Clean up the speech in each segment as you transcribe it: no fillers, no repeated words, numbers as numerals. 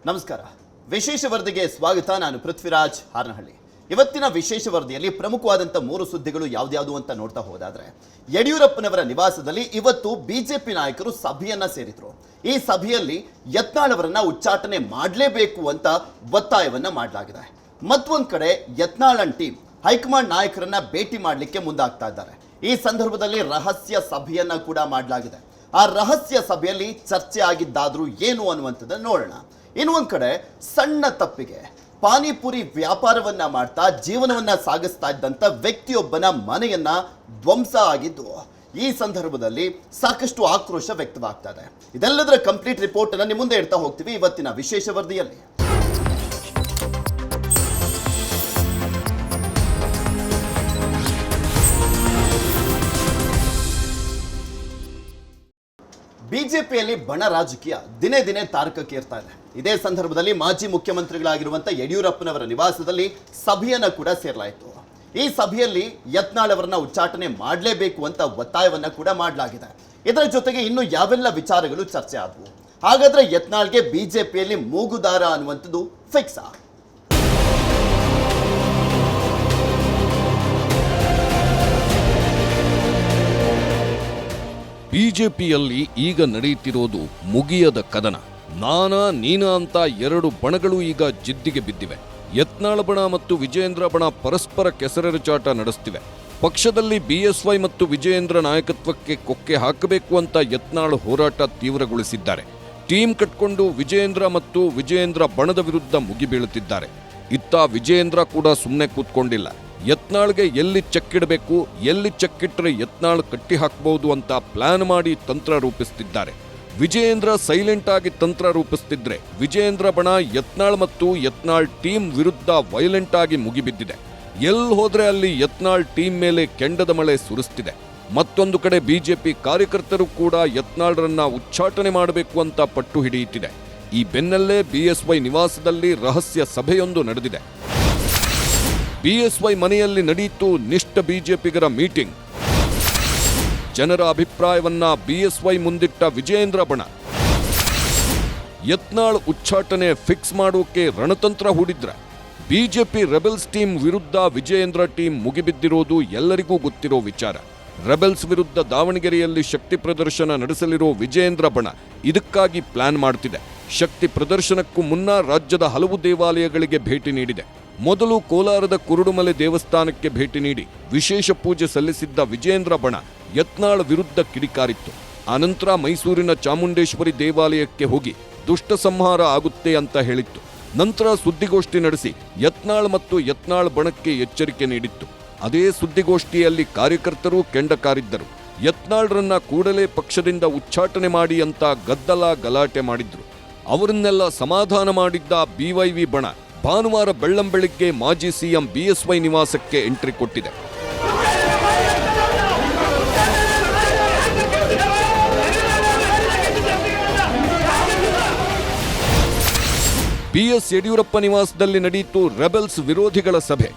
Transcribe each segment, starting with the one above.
ನಮಸ್ಕಾರ. ವಿಶೇಷ ವರದಿಗೆ ಸ್ವಾಗತ. ನಾನು ಪೃಥ್ವಿರಾಜ್ ಹಾರನಹಳ್ಳಿ. ಇವತ್ತಿನ ವಿಶೇಷ ವರದಿಯಲ್ಲಿ ಪ್ರಮುಖವಾದಂಥ 3 ಸುದ್ದಿಗಳು ಯಾವ್ದ್ಯಾವುದು ಅಂತ ನೋಡ್ತಾ ಹೋದಾದ್ರೆ, ಯಡಿಯೂರಪ್ಪನವರ ನಿವಾಸದಲ್ಲಿ ಇವತ್ತು ಬಿಜೆಪಿ ನಾಯಕರು ಸಭೆಯನ್ನ ಸೇರಿದ್ರು. ಈ ಸಭೆಯಲ್ಲಿ ಯತ್ನಾಳ್ ಅವರನ್ನ ಉಚ್ಚಾಟನೆ ಮಾಡಲೇಬೇಕು ಅಂತ ಒತ್ತಾಯವನ್ನ ಮಾಡಲಾಗಿದೆ. ಮತ್ತೊಂದು ಕಡೆ ಯತ್ನಾಳ್ ಟೀಮ್ ಹೈಕಮಾಂಡ್ ನಾಯಕರನ್ನ ಭೇಟಿ ಮಾಡಲಿಕ್ಕೆ ಮುಂದಾಗ್ತಾ ಇದ್ದಾರೆ. ಈ ಸಂದರ್ಭದಲ್ಲಿ ರಹಸ್ಯ ಸಭೆಯನ್ನ ಕೂಡ ಮಾಡಲಾಗಿದೆ. ಆ ರಹಸ್ಯ ಸಭೆಯಲ್ಲಿ ಚರ್ಚೆ ಆಗಿದ್ದಾದ್ರೂ ಏನು ಅನ್ನುವಂಥದ್ದನ್ನು ನೋಡೋಣ. ಇನ್ನೊಂದು ಕಡೆ ಸಣ್ಣ ತಪ್ಪಿಗೆ ಪಾನಿಪುರಿ ವ್ಯಾಪಾರವನ್ನ ಮಾಡ್ತಾ ಜೀವನವನ್ನ ಸಾಗಿಸ್ತಾ ಇದ್ದಂಥ ವ್ಯಕ್ತಿಯೊಬ್ಬನ ಮನೆಯನ್ನ ಧ್ವಂಸ ಆಗಿದ್ದು, ಈ ಸಂದರ್ಭದಲ್ಲಿ ಸಾಕಷ್ಟು ಆಕ್ರೋಶ ವ್ಯಕ್ತವಾಗ್ತಾ ಇದೆ. ಇದೆಲ್ಲದರ ಕಂಪ್ಲೀಟ್ ರಿಪೋರ್ಟ್ ಅನ್ನು ನಿಮ್ಮ ಮುಂದೆ ಇಡ್ತಾ ಹೋಗ್ತೀವಿ ಇವತ್ತಿನ ವಿಶೇಷ ವರದಿಯಲ್ಲಿ. ಬಿಜೆಪಿಯಲ್ಲಿ ಬಣ ರಾಜಕೀಯ ದಿನೇ ದಿನೇ ತಾರಕಕ್ಕೇರ್ತಾ ಇದೆ. ಇದೇ ಸಂದರ್ಭದಲ್ಲಿ ಮಾಜಿ ಮುಖ್ಯಮಂತ್ರಿಗಳಾಗಿರುವಂಥ ಯಡಿಯೂರಪ್ಪನವರ ನಿವಾಸದಲ್ಲಿ ಸಭೆಯನ್ನ ಕೂಡ ಸೇರಲಾಯಿತು. ಈ ಸಭೆಯಲ್ಲಿ ಯತ್ನಾಳ್ ಅವರನ್ನ ಉಚ್ಚಾಟನೆ ಮಾಡಲೇಬೇಕು ಅಂತ ಒತ್ತಾಯವನ್ನ ಕೂಡ ಮಾಡಲಾಗಿದೆ. ಇದರ ಜೊತೆಗೆ ಇನ್ನು ಯಾವೆಲ್ಲ ವಿಚಾರಗಳು ಚರ್ಚೆ ಆದವು? ಹಾಗಾದ್ರೆ ಯತ್ನಾಳ್ಗೆ ಬಿಜೆಪಿಯಲ್ಲಿ ಮೂಗುದಾರ ಅನ್ನುವಂಥದ್ದು ಫಿಕ್ಸಾ? ಬಿಜೆಪಿಯಲ್ಲಿ ಈಗ ನಡೆಯುತ್ತಿರೋದು ಮುಗಿಯದ ಕದನ. ನಾನಾ ನೀನಾ ಅಂತ 2 ಬಣಗಳು ಈಗ ಜಿದ್ದಿಗೆ ಬಿದ್ದಿವೆ. ಯತ್ನಾಳ್ ಬಣ ಮತ್ತು ವಿಜಯೇಂದ್ರ ಬಣ ಪರಸ್ಪರ ಕೆಸರೆರಚಾಟ ನಡೆಸ್ತಿವೆ. ಪಕ್ಷದಲ್ಲಿ ಬಿಎಸ್ವೈ ಮತ್ತು ವಿಜಯೇಂದ್ರ ನಾಯಕತ್ವಕ್ಕೆ ಕೊಕ್ಕೆ ಹಾಕಬೇಕು ಅಂತ ಯತ್ನಾಳ್ ಹೋರಾಟ ತೀವ್ರಗೊಳಿಸಿದ್ದಾರೆ. ಟೀಮ್ ಕಟ್ಕೊಂಡು ವಿಜಯೇಂದ್ರ ಮತ್ತು ವಿಜಯೇಂದ್ರ ಬಣದ ವಿರುದ್ಧ ಮುಗಿಬೀಳುತ್ತಿದ್ದಾರೆ. ಇತ್ತ ವಿಜಯೇಂದ್ರ ಕೂಡ ಸುಮ್ಮನೆ ಕೂತ್ಕೊಂಡಿಲ್ಲ. ಯತ್ನಾಳ್ಗೆ ಎಲ್ಲಿ ಚೆಕ್ಕಿಡಬೇಕು, ಎಲ್ಲಿ ಚೆಕ್ಕಿಟ್ರೆ ಯತ್ನಾಳ್ ಕಟ್ಟಿ ಹಾಕಬಹುದು ಅಂತ ಪ್ಲಾನ್ ಮಾಡಿ ತಂತ್ರ ರೂಪಿಸುತ್ತಿದ್ದಾರೆ. ವಿಜಯೇಂದ್ರ ಸೈಲೆಂಟ್ ಆಗಿ ತಂತ್ರ ರೂಪಿಸುತ್ತಿದ್ರೆ, ವಿಜಯೇಂದ್ರ ಬಣ ಯತ್ನಾಳ್ ಮತ್ತು ಯತ್ನಾಳ್ ಟೀಮ್ ವಿರುದ್ಧ ವೈಲೆಂಟ್ ಆಗಿ ಮುಗಿಬಿದ್ದಿದೆ. ಎಲ್ಲಿ ಹೋದ್ರೆ ಅಲ್ಲಿ ಯತ್ನಾಳ್ ಟೀಮ್ ಮೇಲೆ ಕೆಂಡದ ಮಳೆ ಸುರಿಸ್ತಿದೆ. ಮತ್ತೊಂದು ಕಡೆ ಬಿಜೆಪಿ ಕಾರ್ಯಕರ್ತರು ಕೂಡ ಯತ್ನಾಳ್ರನ್ನ ಉಚ್ಚಾಟನೆ ಮಾಡಬೇಕು ಅಂತ ಪಟ್ಟು ಹಿಡಿಯುತ್ತಿದೆ. ಈ ಬೆನ್ನಲ್ಲೇ ಬಿಎಸ್ವೈ ನಿವಾಸದಲ್ಲಿ ರಹಸ್ಯ ಸಭೆಯೊಂದು ನಡೆದಿದೆ. ಬಿಎಸ್ವೈ ಮನೆಯಲ್ಲಿ ನಡೆಯಿತು ನಿಷ್ಠ ಬಿಜೆಪಿಗರ ಮೀಟಿಂಗ್. ಜನರ ಅಭಿಪ್ರಾಯವನ್ನ ಬಿಎಸ್ವೈ ಮುಂದಿಟ್ಟ ವಿಜಯೇಂದ್ರ ಬಣ ಯತ್ನಾಳ್ ಉಚ್ಚಾಟನೆ ಫಿಕ್ಸ್ ಮಾಡೋಕೆ ರಣತಂತ್ರ ಹೂಡಿದ್ರ. ಬಿಜೆಪಿ ರೆಬೆಲ್ಸ್ ಟೀಮ್ ವಿರುದ್ಧ ವಿಜಯೇಂದ್ರ ಟೀಮ್ ಮುಗಿಬಿದ್ದಿರೋದು ಎಲ್ಲರಿಗೂ ಗೊತ್ತಿರೋ ವಿಚಾರ. ರೆಬೆಲ್ಸ್ ವಿರುದ್ಧ ದಾವಣಗೆರೆಯಲ್ಲಿ ಶಕ್ತಿ ಪ್ರದರ್ಶನ ನಡೆಸಲಿರೋ ವಿಜಯೇಂದ್ರ ಬಣ ಇದಕ್ಕಾಗಿ ಪ್ಲಾನ್ ಮಾಡ್ತಿದೆ. ಶಕ್ತಿ ಪ್ರದರ್ಶನಕ್ಕೂ ಮುನ್ನ ರಾಜ್ಯದ ಹಲವು ದೇವಾಲಯಗಳಿಗೆ ಭೇಟಿ ನೀಡಿದೆ. ಮೊದಲು ಕೋಲಾರದ ಕುರುಡುಮಲೆ ದೇವಸ್ಥಾನಕ್ಕೆ ಭೇಟಿ ನೀಡಿ ವಿಶೇಷ ಪೂಜೆ ಸಲ್ಲಿಸಿದ್ದ ವಿಜಯೇಂದ್ರ ಬಣ ಯತ್ನಾಳ್ ವಿರುದ್ಧ ಕಿಡಿಕಾರಿತ್ತು. ಆನಂತರ ಮೈಸೂರಿನ ಚಾಮುಂಡೇಶ್ವರಿ ದೇವಾಲಯಕ್ಕೆ ಹೋಗಿ ದುಷ್ಟ ಸಂಹಾರ ಆಗುತ್ತೆ ಅಂತ ಹೇಳಿತ್ತು. ನಂತರ ಸುದ್ದಿಗೋಷ್ಠಿ ನಡೆಸಿ ಯತ್ನಾಳ್ ಮತ್ತು ಯತ್ನಾಳ್ ಬಣಕ್ಕೆ ಎಚ್ಚರಿಕೆ ನೀಡಿತ್ತು. ಅದೇ ಸುದ್ದಿಗೋಷ್ಠಿಯಲ್ಲಿ ಕಾರ್ಯಕರ್ತರು ಕೆಂಡ ಕಾರಿದ್ದರು. ಯತ್ನಾಳ್ರನ್ನ ಕೂಡಲೇ ಪಕ್ಷದಿಂದ ಉಚ್ಚಾಟನೆ ಮಾಡಿ ಅಂತ ಗದ್ದಲ ಗಲಾಟೆ ಮಾಡಿದ್ರು. ಅವರನ್ನೆಲ್ಲ ಸಮಾಧಾನ ಮಾಡಿದ್ದ ಬಿವೈವಿ ಬಣ ಭಾನುವಾರ ಬೆಳ್ಳಂಬೆಳಿಗ್ಗೆ ಮಾಜಿ ಸಿಎಂ ಬಿಎಸ್ವೈ ನಿವಾಸಕ್ಕೆ ಎಂಟ್ರಿ ಕೊಟ್ಟಿದೆ. ಬಿಎಸ್ ಯಡಿಯೂರಪ್ಪ ನಿವಾಸದಲ್ಲಿ ನಡೆಯಿತು ರೆಬೆಲ್ಸ್ ವಿರೋಧಿಗಳ ಸಭೆ.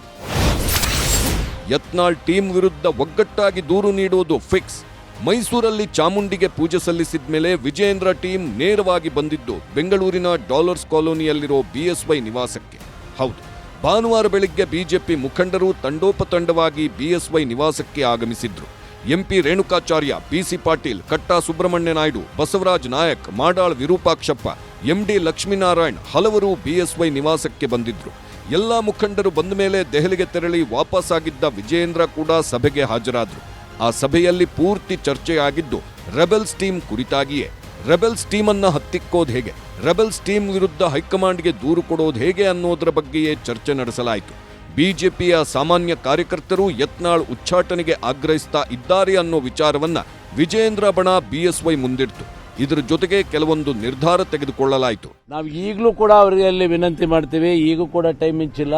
ಯತ್ನಾಳ್ ಟೀಮ್ ವಿರುದ್ಧ ಒಗ್ಗಟ್ಟಾಗಿ ದೂರು ನೀಡುವುದು ಫಿಕ್ಸ್. ಮೈಸೂರಲ್ಲಿ ಚಾಮುಂಡಿಗೆ ಪೂಜೆ ಸಲ್ಲಿಸಿದ ಮೇಲೆ ವಿಜಯೇಂದ್ರ ಟೀಮ್ ನೇರವಾಗಿ ಬಂದಿದ್ದು ಬೆಂಗಳೂರಿನ ಡಾಲರ್ಸ್ ಕಾಲೋನಿಯಲ್ಲಿರೋ ಬಿಎಸ್ವೈ ನಿವಾಸಕ್ಕೆ. ಹೌದು, ಭಾನುವಾರ ಬೆಳಿಗ್ಗೆ ಬಿಜೆಪಿ ಮುಖಂಡರು ತಂಡೋಪತಂಡವಾಗಿ ಬಿಎಸ್ವೈ ನಿವಾಸಕ್ಕೆ ಆಗಮಿಸಿದ್ರು. ಎಂಪಿ ರೇಣುಕಾಚಾರ್ಯ, ಪಿಸಿ ಪಾಟೀಲ್, ಕಟ್ಟಾ ಸುಬ್ರಹ್ಮಣ್ಯ ನಾಯ್ಡು, ಬಸವರಾಜ್ ನಾಯಕ್, ಮಾಡಾಳ್ ವಿರೂಪಾಕ್ಷಪ್ಪ, ಎಂಡಿ ಲಕ್ಷ್ಮೀನಾರಾಯಣ್ ಹಲವರು ಬಿಎಸ್ವೈ ನಿವಾಸಕ್ಕೆ ಬಂದಿದ್ರು. ಎಲ್ಲಾ ಮುಖಂಡರು ಬಂದ ಮೇಲೆ ದೆಹಲಿಗೆ ತೆರಳಿ ವಾಪಸ್ಸಾಗಿದ್ದ ವಿಜಯೇಂದ್ರ ಕೂಡ ಸಭೆಗೆ ಹಾಜರಾದ್ರು. ಆ ಸಭೆಯಲ್ಲಿ ಪೂರ್ತಿ ಚರ್ಚೆಯಾಗಿದ್ದು ರೆಬೆಲ್ಸ್ ಟೀಮ್ ಕುರಿತಾಗಿಯೇ. ರೆಬೆಲ್ಸ್ ಟೀಮನ್ನ ಹತ್ತಿಕ್ಕೋದು ಹೇಗೆ, ರೆಬೆಲ್ಸ್ ಟೀಮ್ ವಿರುದ್ಧ ಹೈಕಮಾಂಡ್ಗೆ ದೂರು ಕೊಡೋದು ಹೇಗೆ ಅನ್ನೋದರ ಬಗ್ಗೆಯೇ ಚರ್ಚೆ ನಡೆಸಲಾಯಿತು. ಬಿಜೆಪಿಯ ಸಾಮಾನ್ಯ ಕಾರ್ಯಕರ್ತರು ಯತ್ನಾಳ್ ಉಚ್ಚಾಟನೆಗೆ ಆಗ್ರಹಿಸ್ತಾ ಇದ್ದಾರೆ ಅನ್ನೋ ವಿಚಾರವನ್ನ ವಿಜಯೇಂದ್ರ ಬಣ ಬಿಎಸ್ವೈ ಮುಂದಿಡ್ತು. ಇದರ ಜೊತೆಗೆ ಕೆಲವೊಂದು ನಿರ್ಧಾರ ತೆಗೆದುಕೊಳ್ಳಲಾಯಿತು. ನಾವು ಈಗಲೂ ಕೂಡ ಅವರಿಗೆ ಅಲ್ಲಿ ವಿನಂತಿ ಮಾಡ್ತೀವಿ. ಈಗೂ ಕೂಡ ಟೈಮ್ ಮಿಂಚಿಲ್ಲ.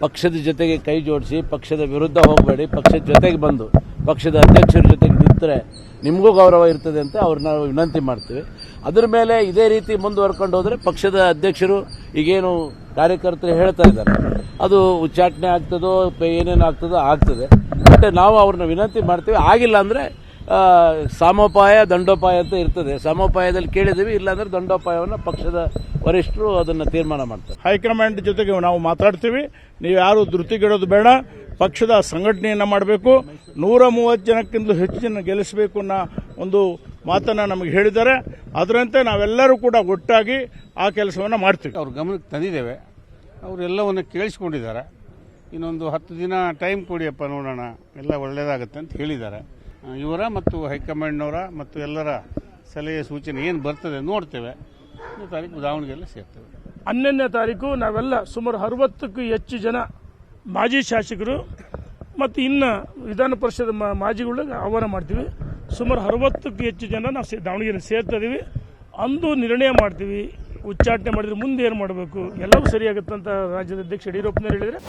ಪಕ್ಷದ ಜೊತೆಗೆ ಕೈ ಜೋಡಿಸಿ, ಪಕ್ಷದ ವಿರುದ್ಧ ಹೋಗಬೇಡಿ, ಪಕ್ಷದ ಜೊತೆಗೆ ಬಂದು ಪಕ್ಷದ ಅಧ್ಯಕ್ಷರ ಜೊತೆಗೆ ನಿಂತರೆ ನಿಮಗೂ ಗೌರವ ಇರ್ತದೆ ಅಂತ ಅವ್ರನ್ನ ವಿನಂತಿ ಮಾಡ್ತೀವಿ. ಅದರ ಮೇಲೆ ಇದೇ ರೀತಿ ಮುಂದುವರ್ಕೊಂಡು ಹೋದರೆ ಪಕ್ಷದ ಅಧ್ಯಕ್ಷರು ಈಗೇನು ಕಾರ್ಯಕರ್ತರು ಹೇಳ್ತಾ ಇದ್ದಾರೆ ಅದು ಉಚ್ಚಾಟನೆ ಆಗ್ತದೋ ಏನೇನು ಆಗ್ತದೋ ಆಗ್ತದೆ. ಬಟ್ ನಾವು ಅವ್ರನ್ನ ವಿನಂತಿ ಮಾಡ್ತೀವಿ. ಆಗಿಲ್ಲ ಅಂದರೆ ಸಾಮೋಪಾಯ ದಂಡೋಪಾಯ ಅಂತ ಇರ್ತದೆ. ಸಾಮೋಪಾಯದಲ್ಲಿ ಕೇಳಿದ್ದೀವಿ, ಇಲ್ಲಾಂದ್ರೆ ದಂಡೋಪಾಯವನ್ನು ಪಕ್ಷದ ವರಿಷ್ಠರು ಅದನ್ನು ತೀರ್ಮಾನ ಮಾಡ್ತಾರೆ. ಹೈಕಮಾಂಡ್ ಜೊತೆಗೆ ನಾವು ಮಾತಾಡ್ತೀವಿ. ನೀವು ಯಾರು ಧೃತಿಗೆಡೋದು ಬೇಡ. ಪಕ್ಷದ ಸಂಘಟನೆಯನ್ನು ಮಾಡಬೇಕು. 130 ಜನಕ್ಕಿಂತಲೂ ಹೆಚ್ಚು ಜನ ಗೆಲ್ಲಿಸಬೇಕು ಅನ್ನೋ ಒಂದು ಮಾತನ್ನು ನಮಗೆ ಹೇಳಿದ್ದಾರೆ. ಅದರಂತೆ ನಾವೆಲ್ಲರೂ ಕೂಡ ಒಟ್ಟಾಗಿ ಆ ಕೆಲಸವನ್ನು ಮಾಡ್ತೀವಿ. ಅವ್ರ ಗಮನಕ್ಕೆ ತಂದಿದ್ದೇವೆ. ಅವರೆಲ್ಲವನ್ನು ಕೇಳಿಸ್ಕೊಂಡಿದ್ದಾರೆ. ಇನ್ನೊಂದು 10 ದಿನ ಟೈಮ್ ಕೊಡಿಯಪ್ಪ, ನೋಡೋಣ, ಎಲ್ಲ ಒಳ್ಳೆಯದಾಗುತ್ತೆ ಅಂತ ಹೇಳಿದ್ದಾರೆ. ಇವರ ಮತ್ತು ಹೈಕಮಾಂಡ್ನವರ ಮತ್ತು ಎಲ್ಲರ ಸಲಹೆ ಸೂಚನೆ ಏನು ಬರ್ತದೆ ನೋಡ್ತೇವೆ. 10ನೇ ತಾರೀಕು ದಾವಣಗೆರೆಯಲ್ಲಿ ಸೇರ್ತೇವೆ. 11ನೇ ತಾರೀಕು ನಾವೆಲ್ಲ ಸುಮಾರು 60ಕ್ಕೂ ಹೆಚ್ಚು ಜನ ಮಾಜಿ ಶಾಸಕರು ಮತ್ತು ಇನ್ನು ವಿಧಾನ ಪರಿಷತ್ ಮಾಜಿಗಳಿಗೆ ಆಹ್ವಾನ ಮಾಡ್ತೀವಿ. ಸುಮಾರು 60ಕ್ಕೂ ಹೆಚ್ಚು ಜನ ನಾವು ದಾವಣಗೆರೆ ಸೇರ್ತಾ ಇದೀವಿ. ಅಂದು ನಿರ್ಣಯ ಮಾಡ್ತೀವಿ. ಉಚ್ಚಾಟನೆ ಮಾಡಿದ್ರೆ ಮುಂದೆ ಏನು ಮಾಡಬೇಕು ಎಲ್ಲವೂ ಸರಿಯಾಗುತ್ತಂತ ರಾಜ್ಯದ ಅಧ್ಯಕ್ಷ ಯಡಿಯೂರಪ್ಪನವರು ಹೇಳಿದರೆ.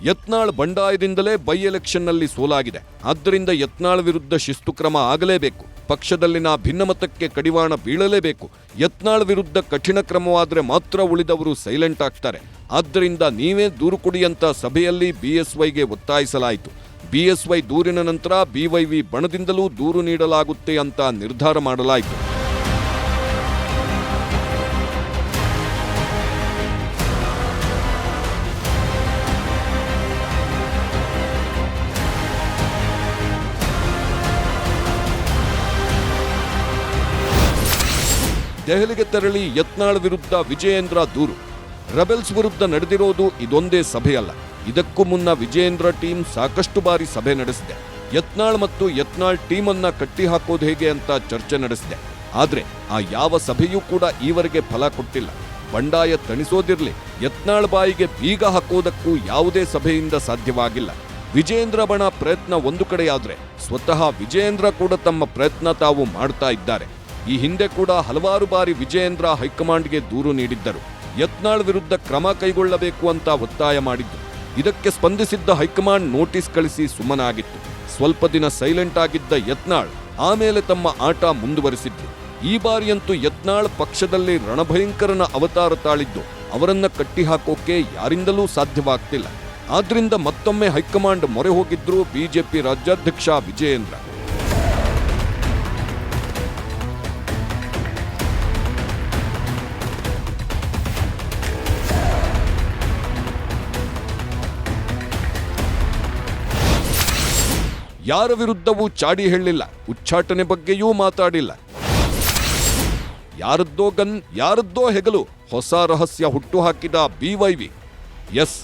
ಯತ್ನಾಳ್ ಬಂಡಾಯದಿಂದಲೇ ಬೈ ಎಲೆಕ್ಷನ್ನಲ್ಲಿ ಸೋಲಾಗಿದೆ. ಆದ್ದರಿಂದ ಯತ್ನಾಳ್ ವಿರುದ್ಧ ಶಿಸ್ತು ಕ್ರಮ ಆಗಲೇಬೇಕು. ಪಕ್ಷದಲ್ಲಿನ ಭಿನ್ನಮತಕ್ಕೆ ಕಡಿವಾಣ ಬೀಳಲೇಬೇಕು. ಯತ್ನಾಳ್ ವಿರುದ್ಧ ಕಠಿಣ ಕ್ರಮವಾದರೆ ಮಾತ್ರ ಉಳಿದವರು ಸೈಲೆಂಟ್ ಆಗ್ತಾರೆ. ಆದ್ದರಿಂದ ನೀವೇ ದೂರು ಕೊಡಿ ಅಂತ ಸಭೆಯಲ್ಲಿ ಬಿಎಸ್ವೈಗೆ ಒತ್ತಾಯಿಸಲಾಯಿತು. ಬಿಎಸ್ವೈ ದೂರಿನ ನಂತರ ಬಿವೈವಿ ಬಣದಿಂದಲೂ ದೂರು ನೀಡಲಾಗುತ್ತೆ ಅಂತ ನಿರ್ಧಾರ ಮಾಡಲಾಯಿತು. ದೆಹಲಿಗೆ ತೆರಳಿ ಯತ್ನಾಳ್ ವಿರುದ್ಧ ವಿಜಯೇಂದ್ರ ದೂರು. ರೆಬೆಲ್ಸ್ ವಿರುದ್ಧ ನಡೆದಿರೋದು ಇದೊಂದೇ ಸಭೆಯಲ್ಲ. ಇದಕ್ಕೂ ಮುನ್ನ ವಿಜಯೇಂದ್ರ ಟೀಮ್ ಸಾಕಷ್ಟು ಬಾರಿ ಸಭೆ ನಡೆಸಿದೆ. ಯತ್ನಾಳ್ ಮತ್ತು ಯತ್ನಾಳ್ ಟೀಮ್ ಅನ್ನ ಕಟ್ಟಿಹಾಕೋದು ಹೇಗೆ ಅಂತ ಚರ್ಚೆ ನಡೆಸಿದೆ. ಆದ್ರೆ ಆ ಯಾವ ಸಭೆಯೂ ಕೂಡ ಈವರೆಗೆ ಫಲ ಕೊಟ್ಟಿಲ್ಲ. ಬಂಡಾಯ ತಣಿಸೋದಿರ್ಲಿ, ಯತ್ನಾಳ್ ಬಾಯಿಗೆ ಬೀಗ ಹಾಕೋದಕ್ಕೂ ಯಾವುದೇ ಸಭೆಯಿಂದ ಸಾಧ್ಯವಾಗಿಲ್ಲ. ವಿಜಯೇಂದ್ರ ಬಣ ಪ್ರಯತ್ನ ಒಂದು ಕಡೆಯಾದ್ರೆ ಸ್ವತಃ ವಿಜಯೇಂದ್ರ ಕೂಡ ತಮ್ಮ ಪ್ರಯತ್ನ ತಾವು ಮಾಡ್ತಾ ಇದ್ದಾರೆ. ಈ ಹಿಂದೆ ಕೂಡ ಹಲವಾರು ಬಾರಿ ವಿಜಯೇಂದ್ರ ಹೈಕಮಾಂಡ್ಗೆ ದೂರು ನೀಡಿದ್ದರು. ಯತ್ನಾಳ್ ವಿರುದ್ಧ ಕ್ರಮ ಕೈಗೊಳ್ಳಬೇಕು ಅಂತ ಒತ್ತಾಯ ಮಾಡಿದ್ದು. ಇದಕ್ಕೆ ಸ್ಪಂದಿಸಿದ್ದ ಹೈಕಮಾಂಡ್ ನೋಟಿಸ್ ಕಳಿಸಿ ಸುಮ್ಮನಾಗಿತ್ತು. ಸ್ವಲ್ಪ ದಿನ ಸೈಲೆಂಟ್ ಆಗಿದ್ದ ಯತ್ನಾಳ್ ಆಮೇಲೆ ತಮ್ಮ ಆಟ ಮುಂದುವರಿಸಿದ್ರು. ಈ ಬಾರಿಯಂತೂ ಯತ್ನಾಳ್ ಪಕ್ಷದಲ್ಲಿ ರಣಭಯಂಕರನ ಅವತಾರ ತಾಳಿದ್ದು ಅವರನ್ನ ಕಟ್ಟಿಹಾಕೋಕೆ ಯಾರಿಂದಲೂ ಸಾಧ್ಯವಾಗ್ತಿಲ್ಲ. ಆದ್ರಿಂದ ಮತ್ತೊಮ್ಮೆ ಹೈಕಮಾಂಡ್ ಮೊರೆ ಹೋಗಿದ್ರು ಬಿಜೆಪಿ ರಾಜ್ಯಾಧ್ಯಕ್ಷ ವಿಜಯೇಂದ್ರ. ಯಾರ ವಿರುದ್ಧವೂ ಚಾಡಿ ಹೇಳಿಲ್ಲ, ಉಚ್ಚಾಟನೆ ಬಗ್ಗೆಯೂ ಮಾತಾಡಿಲ್ಲ. ಯಾರದ್ದೋ ಗನ್, ಯಾರದ್ದೋ ಹೆಗಲು, ಹೊಸ ರಹಸ್ಯ ಹುಟ್ಟುಹಾಕಿದ ಬಿವೈವಿ. ಎಸ್,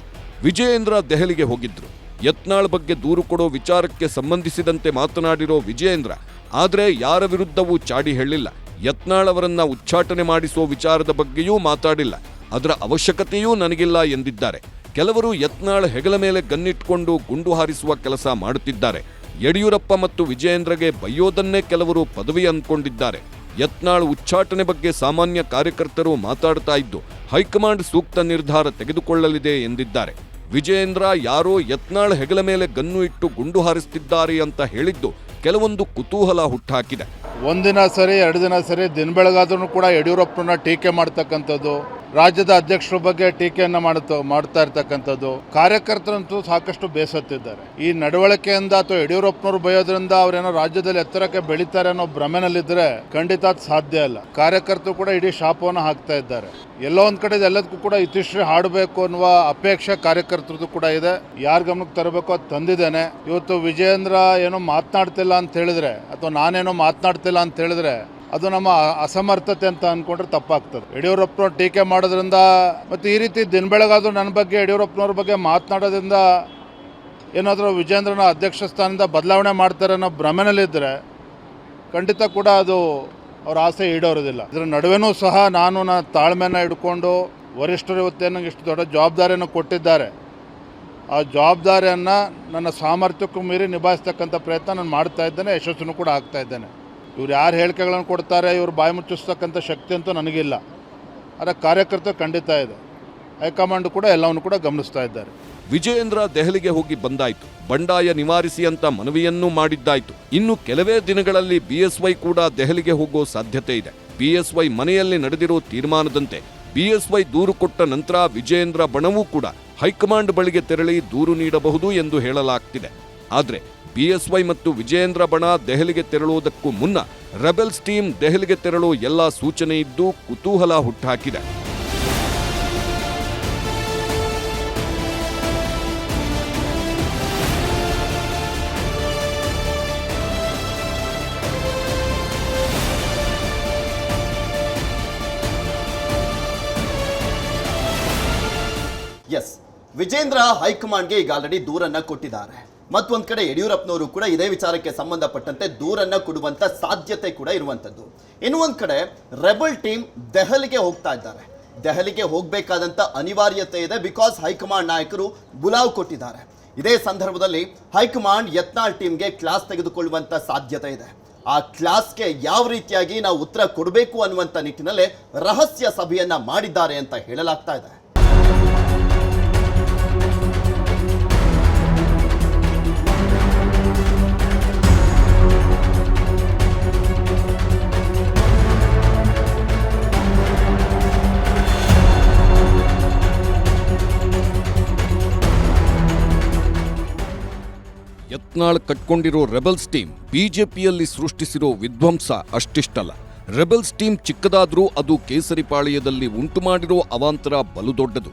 ವಿಜಯೇಂದ್ರ ದೆಹಲಿಗೆ ಹೋಗಿದ್ರು. ಯತ್ನಾಳ್ ಬಗ್ಗೆ ದೂರು ಕೊಡೋ ವಿಚಾರಕ್ಕೆ ಸಂಬಂಧಿಸಿದಂತೆ ಮಾತನಾಡಿರೋ ವಿಜಯೇಂದ್ರ ಆದರೆ ಯಾರ ವಿರುದ್ಧವೂ ಚಾಡಿ ಹೇಳಿಲ್ಲ. ಯತ್ನಾಳ್ ಅವರನ್ನ ಉಚ್ಚಾಟನೆ ಮಾಡಿಸೋ ವಿಚಾರದ ಬಗ್ಗೆಯೂ ಮಾತಾಡಿಲ್ಲ. ಅದರ ಅವಶ್ಯಕತೆಯೂ ನನಗಿಲ್ಲ ಎಂದಿದ್ದಾರೆ. ಕೆಲವರು ಯತ್ನಾಳ್ ಹೆಗಲ ಮೇಲೆ ಗನ್ನಿಟ್ಕೊಂಡು ಗುಂಡು ಹಾರಿಸುವ ಕೆಲಸ ಮಾಡುತ್ತಿದ್ದಾರೆ. ಯಡಿಯೂರಪ್ಪ ಮತ್ತು ವಿಜಯೇಂದ್ರಗೆ ಬೈಯೋದನ್ನೇ ಕೆಲವರು ಪದವಿ ಅಂದ್ಕೊಂಡಿದ್ದಾರೆ. ಯತ್ನಾಳ್ ಉಚ್ಚಾಟನೆ ಬಗ್ಗೆ ಸಾಮಾನ್ಯ ಕಾರ್ಯಕರ್ತರು ಮಾತಾಡ್ತಾ ಇದ್ದು ಹೈಕಮಾಂಡ್ ಸೂಕ್ತ ನಿರ್ಧಾರ ತೆಗೆದುಕೊಳ್ಳಲಿದೆ ಎಂದಿದ್ದಾರೆ. ವಿಜಯೇಂದ್ರ ಯಾರೋ ಯತ್ನಾಳ್ ಹೆಗಲ ಮೇಲೆ ಗನ್ನು ಇಟ್ಟು ಗುಂಡು ಹಾರಿಸುತ್ತಿದ್ದಾರೆ ಅಂತ ಹೇಳಿದ್ದು ಕೆಲವೊಂದು ಕುತೂಹಲ ಹುಟ್ಟಾಕಿದೆ. ಒಂದಿನ ಸರಿ 2 ದಿನ ಸರಿ ದಿನ ಬೆಳಗಾದ್ರೂ ಕೂಡ ಯಡಿಯೂರಪ್ಪನ ಟೀಕೆ ಮಾಡ್ತಕ್ಕಂಥದ್ದು, ರಾಜ್ಯದ ಅಧ್ಯಕ್ಷರ ಬಗ್ಗೆ ಟೀಕೆಯನ್ನು ಮಾಡ್ತಾ ಇರ್ತಕ್ಕಂಥದ್ದು, ಕಾರ್ಯಕರ್ತರಂತೂ ಸಾಕಷ್ಟು ಬೇಸತ್ತಿದ್ದಾರೆ. ಈ ನಡವಳಿಕೆಯಿಂದ ಅಥವಾ ಯಡಿಯೂರಪ್ಪನವರು ಬಯೋದ್ರಿಂದ ಅವರೇನೋ ರಾಜ್ಯದಲ್ಲಿ ಎತ್ತರಕ್ಕೆ ಬೆಳೀತಾರೆ ಅನ್ನೋ ಭ್ರಮೆನಲ್ಲಿದ್ದರೆ ಖಂಡಿತ ಅದು ಸಾಧ್ಯ ಇಲ್ಲ. ಕಾರ್ಯಕರ್ತರು ಕೂಡ ಇಡೀ ಶಾಪವನ್ನು ಹಾಕ್ತಾ ಇದ್ದಾರೆ. ಎಲ್ಲೋ ಒಂದ್ ಕಡೆ ಎಲ್ಲದಕ್ಕೂ ಕೂಡ ಇತಿಶ್ರೀ ಹಾಡಬೇಕು ಅನ್ನುವ ಅಪೇಕ್ಷೆ ಕಾರ್ಯಕರ್ತರದ್ದು ಕೂಡ ಇದೆ. ಯಾರ ಗಮನಕ್ಕೆ ತರಬೇಕು ಅದು ತಂದಿದ್ದೇನೆ. ಇವತ್ತು ವಿಜಯೇಂದ್ರ ಏನೋ ಮಾತನಾಡ್ತಿಲ್ಲ ಅಂತ ಹೇಳಿದ್ರೆ ಅಥವಾ ನಾನೇನೋ ಮಾತನಾಡ್ತಿಲ್ಲ ಅಂತ ಹೇಳಿದ್ರೆ ಅದು ನಮ್ಮ ಅಸಮರ್ಥತೆ ಅಂತ ಅನ್ಕೊಂಡ್ರೆ ತಪ್ಪಾಗ್ತದೆ. ಯಡಿಯೂರಪ್ಪನವ್ರು ಟೀಕೆ ಮಾಡೋದ್ರಿಂದ ಮತ್ತು ಈ ರೀತಿ ದಿನ ಬೆಳಗಾದ್ರೂ ನನ್ನ ಬಗ್ಗೆ ಯಡಿಯೂರಪ್ಪನವ್ರ ಬಗ್ಗೆ ಮಾತನಾಡೋದ್ರಿಂದ ಏನಾದರೂ ವಿಜೇಂದ್ರನ ಅಧ್ಯಕ್ಷ ಸ್ಥಾನದಿಂದ ಬದಲಾವಣೆ ಮಾಡ್ತಾರೆ ಅನ್ನೋ ಭ್ರಮೆನಲ್ಲಿದ್ದರೆ ಖಂಡಿತ ಕೂಡ ಅದು ಅವ್ರ ಆಸೆ ಈಡೇರೋದಿಲ್ಲ. ಇದರ ನಡುವೆನೂ ಸಹ ನನ್ನ ತಾಳ್ಮೆಯನ್ನು ಹಿಡ್ಕೊಂಡು ವರಿಷ್ಠರು ಇವತ್ತೇನು ಇಷ್ಟು ದೊಡ್ಡ ಜವಾಬ್ದಾರಿಯನ್ನು ಕೊಟ್ಟಿದ್ದಾರೆ, ಆ ಜವಾಬ್ದಾರಿಯನ್ನು ನನ್ನ ಸಾಮರ್ಥ್ಯಕ್ಕೂ ಮೀರಿ ನಿಭಾಯಿಸ್ತಕ್ಕಂಥ ಪ್ರಯತ್ನ ನಾನು ಮಾಡ್ತಾ ಇದ್ದೇನೆ, ಯಶಸ್ಸನ್ನು ಕೂಡ ಆಗ್ತಾ ಇದ್ದೇನೆ. ಇವ್ರು ಯಾರು ಹೇಳಿಕೆಗಳನ್ನು ಕೊಡ್ತಾರೆ, ಇವ್ರು ಬಾಯಿ ಮುಚ್ಚಿಸ್ತಕ್ಕಂಥ ಶಕ್ತಿ ಅಂತೂ ನನಗಿಲ್ಲ. ಆದರೆ ಕಾರ್ಯಕರ್ತರು ಖಂಡಿತ ಇದೆ. ಹೈಕಮಾಂಡ್ ಕೂಡ ಎಲ್ಲವನ್ನು ಕೂಡ ಗಮನಿಸ್ತಾ ಇದ್ದಾರೆ. ವಿಜಯೇಂದ್ರ ದೆಹಲಿಗೆ ಹೋಗಿ ಬಂದಾಯ್ತು, ಬಂಡಾಯ ನಿವಾರಿಸಿ ಅಂತ ಮನವಿಯನ್ನೂ ಮಾಡಿದ್ದಾಯ್ತು. ಇನ್ನು ಕೆಲವೇ ದಿನಗಳಲ್ಲಿ ಬಿಎಸ್ವೈ ಕೂಡ ದೆಹಲಿಗೆ ಹೋಗೋ ಸಾಧ್ಯತೆ ಇದೆ. ಬಿಎಸ್ವೈ ಮನೆಯಲ್ಲಿ ನಡೆದಿರೋ ತೀರ್ಮಾನದಂತೆ ಬಿಎಸ್ವೈ ದೂರು ಕೊಟ್ಟ ನಂತರ ವಿಜಯೇಂದ್ರ ಬಣವೂ ಕೂಡ ಹೈಕಮಾಂಡ್ ಬಳಿಗೆ ತೆರಳಿ ದೂರು ನೀಡಬಹುದು ಎಂದು ಹೇಳಲಾಗ್ತಿದೆ. ಆದ್ರೆ ಬಿಎಸ್ವೈ ಮತ್ತು ವಿಜಯೇಂದ್ರ ಬಣ ದೆಹಲಿಗೆ ತೆರಳುವುದಕ್ಕೂ ಮುನ್ನ ರೆಬೆಲ್ಸ್ ಟೀಮ್ ದೆಹಲಿಗೆ ತೆರಳು ಎಲ್ಲಾ ಸೂಚನೆ ಇದ್ದು ಕುತೂಹಲ ಹುಟ್ಟುಹಾಕಿದೆ. ಎಸ್, ವಿಜೇಂದ್ರ ಹೈಕಮಾಂಡ್ಗೆ ಈಗ ಆಲ್ರೆಡಿ ದೂರನ್ನ ಕೊಟ್ಟಿದ್ದಾರೆ. ಮತ್ತೊಂದ್ ಕಡೆ ಯಡಿಯೂರಪ್ಪನವರು ಕೂಡ ಇದೇ ವಿಚಾರಕ್ಕೆ ಸಂಬಂಧಪಟ್ಟಂತೆ ದೂರನ್ನ ಕೊಡುವಂತ ಸಾಧ್ಯತೆ ಕೂಡ ಇರುವಂತದ್ದು. ಇನ್ನು ಒಂದ್ ಕಡೆ ರೆಬಲ್ ಟೀಮ್ ದೆಹಲಿಗೆ ಹೋಗ್ತಾ ಇದ್ದಾರೆ. ದೆಹಲಿಗೆ ಹೋಗಬೇಕಾದಂತ ಅನಿವಾರ್ಯತೆ ಇದೆ, ಬಿಕಾಸ್ ಹೈಕಮಾಂಡ್ ನಾಯಕರು ಬುಲಾವ್ ಕೊಟ್ಟಿದ್ದಾರೆ. ಇದೇ ಸಂದರ್ಭದಲ್ಲಿ ಹೈಕಮಾಂಡ್ ಯತ್ನಾಳ್ ಟೀಮ್ಗೆ ಕ್ಲಾಸ್ ತೆಗೆದುಕೊಳ್ಳುವಂತ ಸಾಧ್ಯತೆ ಇದೆ. ಆ ಕ್ಲಾಸ್ಗೆ ಯಾವ ರೀತಿಯಾಗಿ ನಾವು ಉತ್ತರ ಕೊಡಬೇಕು ಅನ್ನುವಂಥ ನಿಟ್ಟಿನಲ್ಲೇ ರಹಸ್ಯ ಸಭೆಯನ್ನ ಮಾಡಿದ್ದಾರೆ ಅಂತ ಹೇಳಲಾಗ್ತಾ ಇದೆ. ಯತ್ನಾಳ್ ಕಟ್ಕೊಂಡಿರೋ ರೆಬೆಲ್ಸ್ ಟೀಮ್ ಬಿಜೆಪಿಯಲ್ಲಿ ಸೃಷ್ಟಿಸಿರೋ ವಿಧ್ವಂಸ ಅಷ್ಟಿಷ್ಟಲ್ಲ. ರೆಬೆಲ್ಸ್ ಟೀಮ್ ಚಿಕ್ಕದಾದ್ರೂ ಅದು ಕೇಸರಿಪಾಳ್ಯದಲ್ಲಿ ಉಂಟು ಮಾಡಿರೋ ಅವಾಂತರ ಬಲು ದೊಡ್ಡದು.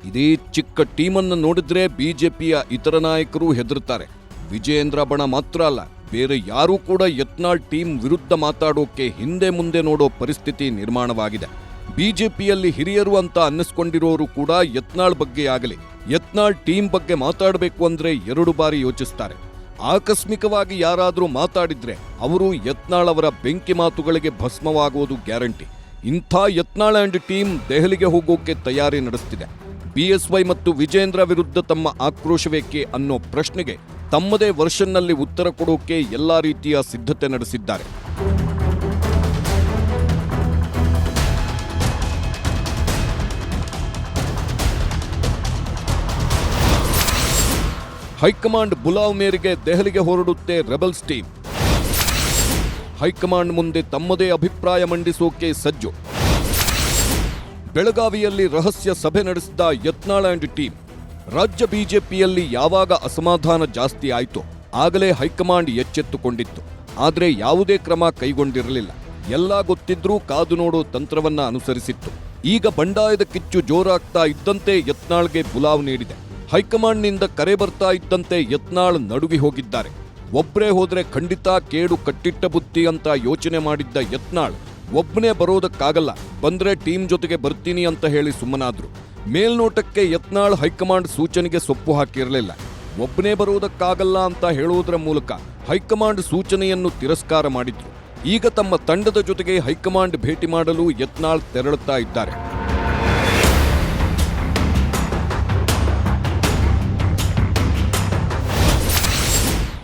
ಇದೇ ಚಿಕ್ಕ ಟೀಮನ್ನು ನೋಡಿದ್ರೆ ಬಿಜೆಪಿಯ ಇತರ ನಾಯಕರು ಹೆದರುತ್ತಾರೆ. ವಿಜಯೇಂದ್ರ ಬಣ ಮಾತ್ರ ಅಲ್ಲ, ಬೇರೆ ಯಾರೂ ಕೂಡ ಯತ್ನಾಳ್ ಟೀಮ್ ವಿರುದ್ಧ ಮಾತಾಡೋಕೆ ಹಿಂದೆ ಮುಂದೆ ನೋಡೋ ಪರಿಸ್ಥಿತಿ ನಿರ್ಮಾಣವಾಗಿದೆ. ಬಿಜೆಪಿಯಲ್ಲಿ ಹಿರಿಯರು ಅಂತ ಅನ್ನಿಸ್ಕೊಂಡಿರೋರು ಕೂಡ ಯತ್ನಾಳ್ ಬಗ್ಗೆ ಆಗಲಿ, ಯತ್ನಾಳ್ ಟೀಮ್ ಬಗ್ಗೆ ಮಾತಾಡಬೇಕು ಅಂದ್ರೆ 2 ಬಾರಿ ಯೋಚಿಸ್ತಾರೆ. ಆಕಸ್ಮಿಕವಾಗಿ ಯಾರಾದರೂ ಮಾತಾಡಿದ್ರೆ ಅವರು ಯತ್ನಾಳ್ ಅವರ ಬೆಂಕಿ ಮಾತುಗಳಿಗೆ ಭಸ್ಮವಾಗುವುದು ಗ್ಯಾರಂಟಿ. ಇಂಥ ಯತ್ನಾಳ್ ಅಂಡ್ ಟೀಮ್ ದೆಹಲಿಗೆ ಹೋಗೋಕೆ ತಯಾರಿ ನಡೆಸ್ತಿದೆ. ಬಿಎಸ್ವೈ ಮತ್ತು ವಿಜೇಂದ್ರ ವಿರುದ್ಧ ತಮ್ಮ ಆಕ್ರೋಶವೇಕೆ ಅನ್ನೋ ಪ್ರಶ್ನೆಗೆ ತಮ್ಮದೇ ವರ್ಷನ್ನಲ್ಲಿ ಉತ್ತರ ಕೊಡೋಕೆ ಎಲ್ಲಾ ರೀತಿಯ ಸಿದ್ಧತೆ ನಡೆಸಿದ್ದಾರೆ. ಹೈಕಮಾಂಡ್ ಬುಲಾವ್ ಮೇರೆಗೆ ದೆಹಲಿಗೆ ಹೊರಡುತ್ತೆ ರೆಬೆಲ್ಸ್ ಟೀಮ್. ಹೈಕಮಾಂಡ್ ಮುಂದೆ ತಮ್ಮದೇ ಅಭಿಪ್ರಾಯ ಮಂಡಿಸೋಕೆ ಸಜ್ಜು. ಬೆಳಗಾವಿಯಲ್ಲಿ ರಹಸ್ಯ ಸಭೆ ನಡೆಸಿದ ಯತ್ನಾಳ್ ಅಂಡ್ ಟೀಮ್. ರಾಜ್ಯ ಬಿಜೆಪಿಯಲ್ಲಿ ಯಾವಾಗ ಅಸಮಾಧಾನ ಜಾಸ್ತಿ ಆಯಿತೋ ಆಗಲೇ ಹೈಕಮಾಂಡ್ ಎಚ್ಚೆತ್ತುಕೊಂಡಿತ್ತು. ಆದರೆ ಯಾವುದೇ ಕ್ರಮ ಕೈಗೊಂಡಿರಲಿಲ್ಲ. ಎಲ್ಲ ಗೊತ್ತಿದ್ರೂ ಕಾದು ನೋಡೋ ತಂತ್ರವನ್ನ ಅನುಸರಿಸಿತ್ತು. ಈಗ ಬಂಡಾಯದ ಕಿಚ್ಚು ಜೋರಾಗ್ತಾ ಇದ್ದಂತೆ ಯತ್ನಾಳ್ಗೆ ಬುಲಾವ್ ನೀಡಿದೆ. ಹೈಕಮಾಂಡ್ನಿಂದ ಕರೆ ಬರ್ತಾ ಇದ್ದಂತೆ ಯತ್ನಾಳ್ ನಡುಗಿ ಹೋಗಿದ್ದಾರೆ. ಒಬ್ಬರೇ ಹೋದ್ರೆ ಖಂಡಿತ ಕೇಡು ಕಟ್ಟಿಟ್ಟ ಬುತ್ತಿ ಅಂತ ಯೋಚನೆ ಮಾಡಿದ್ದ ಯತ್ನಾಳ್ ಒಬ್ಬನೇ ಬರೋದಕ್ಕಾಗಲ್ಲ, ಬಂದ್ರೆ ಟೀಮ್ ಜೊತೆಗೆ ಬರ್ತೀನಿ ಅಂತ ಹೇಳಿ ಸುಮ್ಮನಾದ್ರು. ಮೇಲ್ನೋಟಕ್ಕೆ ಯತ್ನಾಳ್ ಹೈಕಮಾಂಡ್ ಸೂಚನೆಗೆ ಸೊಪ್ಪು ಹಾಕಿರಲಿಲ್ಲ. ಒಬ್ಬನೇ ಬರೋದಕ್ಕಾಗಲ್ಲ ಅಂತ ಹೇಳೋದ್ರ ಮೂಲಕ ಹೈಕಮಾಂಡ್ ಸೂಚನೆಯನ್ನು ತಿರಸ್ಕಾರ ಮಾಡಿದ್ರು. ಈಗ ತಮ್ಮ ತಂಡದ ಜೊತೆಗೆ ಹೈಕಮಾಂಡ್ ಭೇಟಿ ಮಾಡಲು ಯತ್ನಾಳ್ ತೆರಳುತ್ತಾ ಇದ್ದಾರೆ.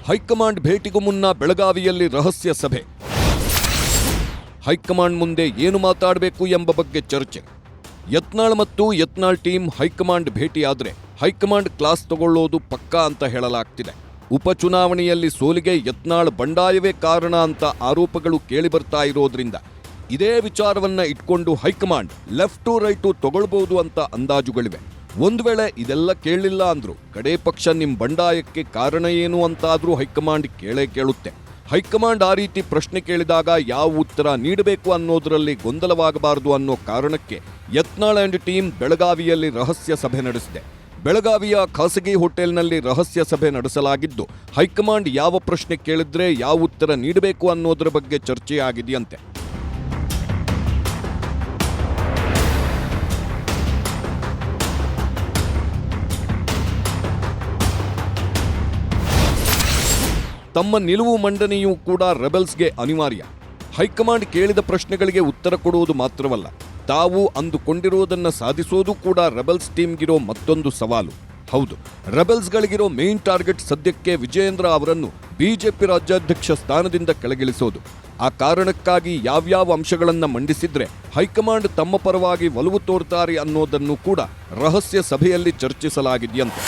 ಹೈಕಮಾಂಡ್ ಭೇಟಿಗೂ ಮುನ್ನ ಬೆಳಗಾವಿಯಲ್ಲಿ ರಹಸ್ಯ ಸಭೆ. ಹೈಕಮಾಂಡ್ ಮುಂದೆ ಏನು ಮಾತಾಡಬೇಕು ಎಂಬ ಬಗ್ಗೆ ಚರ್ಚೆ. ಯತ್ನಾಳ್ ಮತ್ತು ಯತ್ನಾಳ್ ಟೀಮ್ ಹೈಕಮಾಂಡ್ ಭೇಟಿಯಾದ್ರೆ ಹೈಕಮಾಂಡ್ ಕ್ಲಾಸ್ ತಗೊಳ್ಳೋದು ಪಕ್ಕಾ ಅಂತ ಹೇಳಲಾಗ್ತಿದೆ. ಉಪಚುನಾವಣೆಯಲ್ಲಿ ಸೋಲಿಗೆ ಯತ್ನಾಳ್ ಬಂಡಾಯವೇ ಕಾರಣ ಅಂತ ಆರೋಪಗಳು ಕೇಳಿಬರ್ತಾ ಇರೋದ್ರಿಂದ ಇದೇ ವಿಚಾರವನ್ನ ಇಟ್ಕೊಂಡು ಹೈಕಮಾಂಡ್ ಲೆಫ್ಟ್ ಟು ರೈಟು ತಗೊಳ್ಬಹುದು ಅಂತ ಅಂದಾಜುಗಳಿವೆ. ಒಂದು ವೇಳೆ ಇದೆಲ್ಲ ಕೇಳಲಿಲ್ಲ ಅಂದ್ರು ಕಡೇ ಪಕ್ಷ ನಿಮ್ ಬಂಡಾಯಕ್ಕೆ ಕಾರಣ ಏನು ಅಂತಾದ್ರೂ ಹೈಕಮಾಂಡ್ ಕೇಳುತ್ತೆ. ಹೈಕಮಾಂಡ್ ಆ ರೀತಿ ಪ್ರಶ್ನೆ ಕೇಳಿದಾಗ ಯಾವ ಉತ್ತರ ನೀಡಬೇಕು ಅನ್ನೋದರಲ್ಲಿ ಗೊಂದಲವಾಗಬಾರದು ಅನ್ನೋ ಕಾರಣಕ್ಕೆ ಯತ್ನಾಳ್ ಅಂಡ್ ಟೀಮ್ ಬೆಳಗಾವಿಯಲ್ಲಿ ರಹಸ್ಯ ಸಭೆ ನಡೆಸಿದೆ. ಬೆಳಗಾವಿಯ ಖಾಸಗಿ ಹೋಟೆಲ್ನಲ್ಲಿ ರಹಸ್ಯ ಸಭೆ ನಡೆಸಲಾಗಿದ್ದು ಹೈಕಮಾಂಡ್ ಯಾವ ಪ್ರಶ್ನೆ ಕೇಳಿದ್ರೆ ಯಾವ ಉತ್ತರ ನೀಡಬೇಕು ಅನ್ನೋದರ ಬಗ್ಗೆ ಚರ್ಚೆಯಾಗಿದೆಯಂತೆ. ತಮ್ಮ ನಿಲುವು ಮಂಡನೆಯೂ ಕೂಡ ರೆಬೆಲ್ಸ್ಗೆ ಅನಿವಾರ್ಯ. ಹೈಕಮಾಂಡ್ ಕೇಳಿದ ಪ್ರಶ್ನೆಗಳಿಗೆ ಉತ್ತರ ಕೊಡುವುದು ಮಾತ್ರವಲ್ಲ, ತಾವು ಅಂದುಕೊಂಡಿರುವುದನ್ನು ಸಾಧಿಸೋದು ಕೂಡ ರೆಬೆಲ್ಸ್ ಟೀಮ್ಗಿರೋ ಮತ್ತೊಂದು ಸವಾಲು. ಹೌದು, ರೆಬೆಲ್ಸ್ಗಳಿಗಿರೋ ಮೇನ್ ಟಾರ್ಗೆಟ್ ಸದ್ಯಕ್ಕೆ ವಿಜಯೇಂದ್ರ ಅವರನ್ನು ಬಿಜೆಪಿ ರಾಜ್ಯಾಧ್ಯಕ್ಷ ಸ್ಥಾನದಿಂದ ಕೆಳಗಿಳಿಸೋದು. ಆ ಕಾರಣಕ್ಕಾಗಿ ಯಾವ್ಯಾವ ಅಂಶಗಳನ್ನು ಮಂಡಿಸಿದ್ರೆ ಹೈಕಮಾಂಡ್ ತಮ್ಮ ಪರವಾಗಿ ಒಲವು ತೋರ್ತಾರೆ ಅನ್ನೋದನ್ನು ಕೂಡ ರಹಸ್ಯ ಸಭೆಯಲ್ಲಿ ಚರ್ಚಿಸಲಾಗಿದೆಯಂತೆ.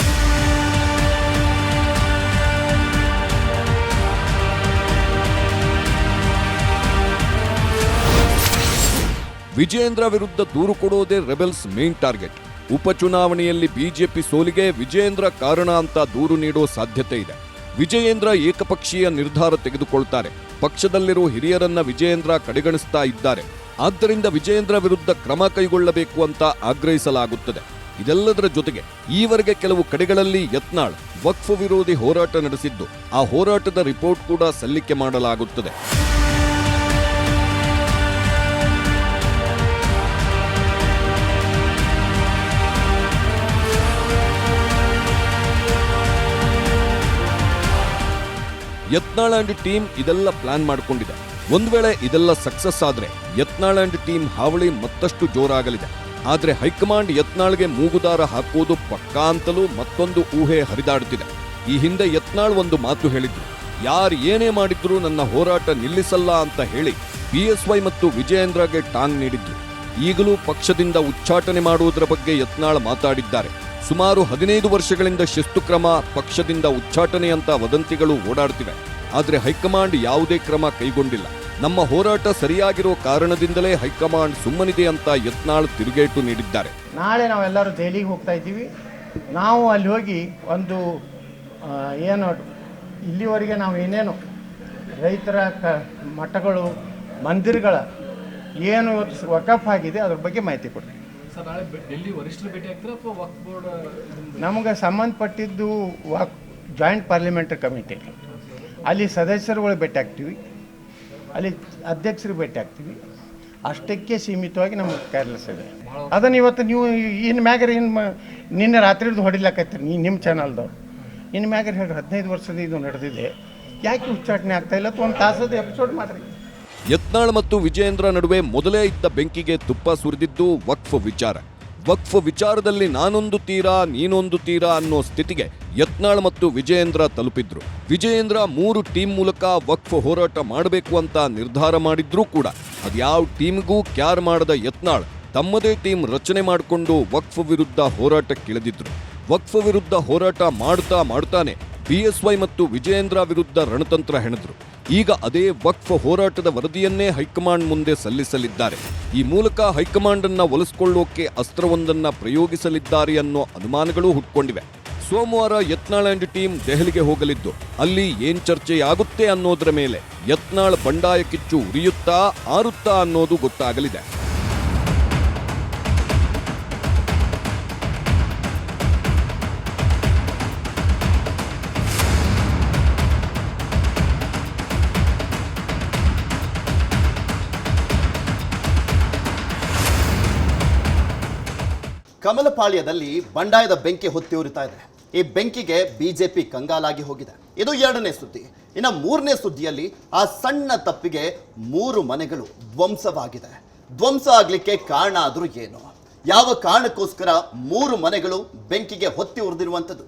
ವಿಜಯೇಂದ್ರ ವಿರುದ್ಧ ದೂರು ಕೊಡೋದೇ ರೆಬೆಲ್ಸ್ ಮೇನ್ ಟಾರ್ಗೆಟ್. ಉಪಚುನಾವಣೆಯಲ್ಲಿ ಬಿಜೆಪಿ ಸೋಲಿಗೆ ವಿಜಯೇಂದ್ರ ಕಾರಣ ಅಂತ ದೂರು ನೀಡೋ ಸಾಧ್ಯತೆ ಇದೆ. ವಿಜಯೇಂದ್ರ ಏಕಪಕ್ಷೀಯ ನಿರ್ಧಾರ ತೆಗೆದುಕೊಳ್ತಾರೆ. ಪಕ್ಷದಲ್ಲಿರೋ ಹಿರಿಯರನ್ನ ವಿಜಯೇಂದ್ರ ಕಡೆಗಣಿಸ್ತಾ ಇದ್ದಾರೆ. ಆದ್ದರಿಂದ ವಿಜಯೇಂದ್ರ ವಿರುದ್ಧ ಕ್ರಮ ಕೈಗೊಳ್ಳಬೇಕು ಅಂತ ಆಗ್ರಹಿಸಲಾಗುತ್ತದೆ. ಇದೆಲ್ಲದರ ಜೊತೆಗೆ ಈವರೆಗೆ ಕೆಲವು ಕಡೆಗಳಲ್ಲಿ ಯತ್ನಾಳ್ ವಕ್ಫ್ ವಿರೋಧಿ ಹೋರಾಟ ನಡೆಸಿದ್ದು, ಆ ಹೋರಾಟದ ರಿಪೋರ್ಟ್ ಕೂಡ ಸಲ್ಲಿಕೆ ಮಾಡಲಾಗುತ್ತದೆ. ಯತ್ನಾಳ್ ಅಂಡ್ ಟೀಮ್ ಇದೆಲ್ಲ ಪ್ಲಾನ್ ಮಾಡಿಕೊಂಡಿದೆ. ಒಂದ್ ವೇಳೆ ಇದೆಲ್ಲ ಸಕ್ಸಸ್ ಆದ್ರೆ ಯತ್ನಾಳ್ ಅಂಡ್ ಟೀಮ್ ಹಾವಳಿ ಮತ್ತಷ್ಟು ಜೋರಾಗಲಿದೆ. ಆದ್ರೆ ಹೈಕಮಾಂಡ್ ಯತ್ನಾಳ್ಗೆ ಮೂಗುದಾರ ಹಾಕುವುದು ಪಕ್ಕಾ ಅಂತಲೂ ಮತ್ತೊಂದು ಊಹೆ ಹರಿದಾಡುತ್ತಿದೆ. ಈ ಹಿಂದೆ ಯತ್ನಾಳ್ ಒಂದು ಮಾತು ಹೇಳಿದ್ರು, ಯಾರು ಏನೇ ಮಾಡಿದ್ರು ನನ್ನ ಹೋರಾಟ ನಿಲ್ಲಿಸಲ್ಲ ಅಂತ ಹೇಳಿ ಬಿಎಸ್ವೈ ಮತ್ತು ವಿಜಯೇಂದ್ರಗೆ ಟಾಂಗ್ ನೀಡಿದ್ರು. ಈಗಲೂ ಪಕ್ಷದಿಂದ ಉಚ್ಚಾಟನೆ ಮಾಡುವುದರ ಬಗ್ಗೆ ಯತ್ನಾಳ್ ಮಾತಾಡಿದ್ದಾರೆ. ಸುಮಾರು 15 ವರ್ಷಗಳಿಂದ ಶಿಸ್ತು ಕ್ರಮ, ಪಕ್ಷದಿಂದ ಉಚ್ಚಾಟನೆ ಅಂತ ವದಂತಿಗಳು ಓಡಾಡ್ತಿವೆ. ಆದರೆ ಹೈಕಮಾಂಡ್ ಯಾವುದೇ ಕ್ರಮ ಕೈಗೊಂಡಿಲ್ಲ. ನಮ್ಮ ಹೋರಾಟ ಸರಿಯಾಗಿರೋ ಕಾರಣದಿಂದಲೇ ಹೈಕಮಾಂಡ್ ಸುಮ್ಮನಿದೆ ಅಂತ ಯತ್ನಾಳ್ ತಿರುಗೇಟು ನೀಡಿದ್ದಾರೆ. ನಾಳೆ ನಾವೆಲ್ಲರೂ ದೆಹಲಿಗೆ ಹೋಗ್ತಾ ಇದ್ದೀವಿ. ನಾವು ಅಲ್ಲಿ ಹೋಗಿ ಒಂದು ಏನು ಇಲ್ಲಿವರೆಗೆ ನಾವು ಏನೇನು ರೈತರ ಮಠಗಳು, ಮಂದಿರಗಳ ಏನು ವಕಫ್ ಆಗಿದೆ ಅದ್ರ ಬಗ್ಗೆ ಮಾಹಿತಿ ಕೊಡ್ತೀವಿ. ನಮಗೆ ಸಂಬಂಧಪಟ್ಟಿದ್ದು ಜಾಯಿಂಟ್ ಪಾರ್ಲಿಮೆಂಟರಿ ಕಮಿಟಿ, ಅಲ್ಲಿ ಸದಸ್ಯರುಗಳು ಭೇಟಿ ಆಗ್ತೀವಿ, ಅಲ್ಲಿ ಅಧ್ಯಕ್ಷರಿಗೆ ಭೇಟಿ ಆಗ್ತೀವಿ. ಅಷ್ಟಕ್ಕೆ ಸೀಮಿತವಾಗಿ ನಮಗೆ ಕೇರ್ಲೆಸ್ ಇದೆ. ಅದನ್ನು ಇವತ್ತು ನೀವು ಇನ್ನು ಮ್ಯಾಗರ್ ನಿನ್ನೆ ರಾತ್ರಿದು ಹೊಡಿಲಾಕತ್ತೀರಿ ನಿಮ್ಮ ಚಾನಲ್ದವ್ರು. ಇನ್ನು ಮ್ಯಾಗರ್ ಹೇಳಿ 15 ವರ್ಷದ ಇದು ನಡೆದಿದೆ, ಯಾಕೆ ಉಚ್ಚಾಟನೆ ಆಗ್ತಾ ಇಲ್ಲ? ಒಂದು ತಾಸದ ಎಪಿಸೋಡ್ ಮಾಡಿರಿ. ಯತ್ನಾಳ್ ಮತ್ತು ವಿಜಯೇಂದ್ರ ನಡುವೆ ಮೊದಲೇ ಇದ್ದ ಬೆಂಕಿಗೆ ತುಪ್ಪ ಸುರಿದಿದ್ದು ವಕ್ಫ್ ವಿಚಾರ. ವಕ್ಫ್ ವಿಚಾರದಲ್ಲಿ ನಾನೊಂದು ತೀರಾ ನೀನೊಂದು ತೀರಾ ಅನ್ನೋ ಸ್ಥಿತಿಗೆ ಯತ್ನಾಳ್ ಮತ್ತು ವಿಜಯೇಂದ್ರ ತಲುಪಿದ್ರು. ವಿಜಯೇಂದ್ರ 3 ಟೀಮ್ ಮೂಲಕ ವಕ್ಫ್ ಹೋರಾಟ ಮಾಡಬೇಕು ಅಂತ ನಿರ್ಧಾರ ಮಾಡಿದ್ರೂ ಕೂಡ ಅದ್ಯಾವ ಟೀಮ್ಗೂ ಕ್ಯಾರ್ ಮಾಡದ ಯತ್ನಾಳ್ ತಮ್ಮದೇ ಟೀಮ್ ರಚನೆ ಮಾಡಿಕೊಂಡು ವಕ್ಫ್ ವಿರುದ್ಧ ಹೋರಾಟಕ್ಕಿಳಿದಿದ್ರು. ವಕ್ಫ್ ವಿರುದ್ಧ ಹೋರಾಟ ಮಾಡ್ತಾನೆ ಬಿಎಸ್ವೈ ಮತ್ತು ವಿಜಯೇಂದ್ರ ವಿರುದ್ಧ ರಣತಂತ್ರ ಹೆಣೆದ್ರು. ಈಗ ಅದೇ ವಕ್ಫ್ ಹೋರಾಟದ ವರದಿಯನ್ನೇ ಹೈಕಮಾಂಡ್ ಮುಂದೆ ಸಲ್ಲಿಸಲಿದ್ದಾರೆ. ಈ ಮೂಲಕ ಹೈಕಮಾಂಡ್ ಅನ್ನ ಒಲಿಸಿಕೊಳ್ಳೋಕೆ ಅಸ್ತ್ರವೊಂದನ್ನ ಪ್ರಯೋಗಿಸಲಿದ್ದಾರೆ ಅನ್ನೋ ಅನುಮಾನಗಳು ಹುಟ್ಕೊಂಡಿವೆ. ಸೋಮವಾರ ಯತ್ನಾಳ್ ಅಂಡ್ ಟೀಮ್ ದೆಹಲಿಗೆ ಹೋಗಲಿದ್ದು, ಅಲ್ಲಿ ಏನ್ ಚರ್ಚೆಯಾಗುತ್ತೆ ಅನ್ನೋದರ ಮೇಲೆ ಯತ್ನಾಳ್ ಬಂಡಾಯ ಕಿಚ್ಚು ಉರಿಯುತ್ತಾ ಆರುತ್ತಾ ಅನ್ನೋದು ಗೊತ್ತಾಗಲಿದೆ. ಕಮಲಪಾಳ್ಯದಲ್ಲಿ ಬಂಡಾಯದ ಬೆಂಕಿ ಹೊತ್ತಿ ಉರಿತಾ ಇದೆ. ಈ ಬೆಂಕಿಗೆ ಬಿಜೆಪಿ ಕಂಗಾಲಾಗಿ ಹೋಗಿದೆ. ಇದು 2ನೇ ಸುದ್ದಿ. ಇನ್ನು 3ನೇ ಸುದ್ದಿಯಲ್ಲಿ ಆ ಸಣ್ಣ ತಪ್ಪಿಗೆ 3 ಮನೆಗಳು ಧ್ವಂಸವಾಗಿದೆ. ಧ್ವಂಸ ಆಗ್ಲಿಕ್ಕೆ ಕಾರಣ ಆದ್ರೂ ಏನು? ಯಾವ ಕಾರಣಕ್ಕೋಸ್ಕರ 3 ಮನೆಗಳು ಬೆಂಕಿಗೆ ಹೊತ್ತಿ ಉರಿದಿರುವಂಥದ್ದು?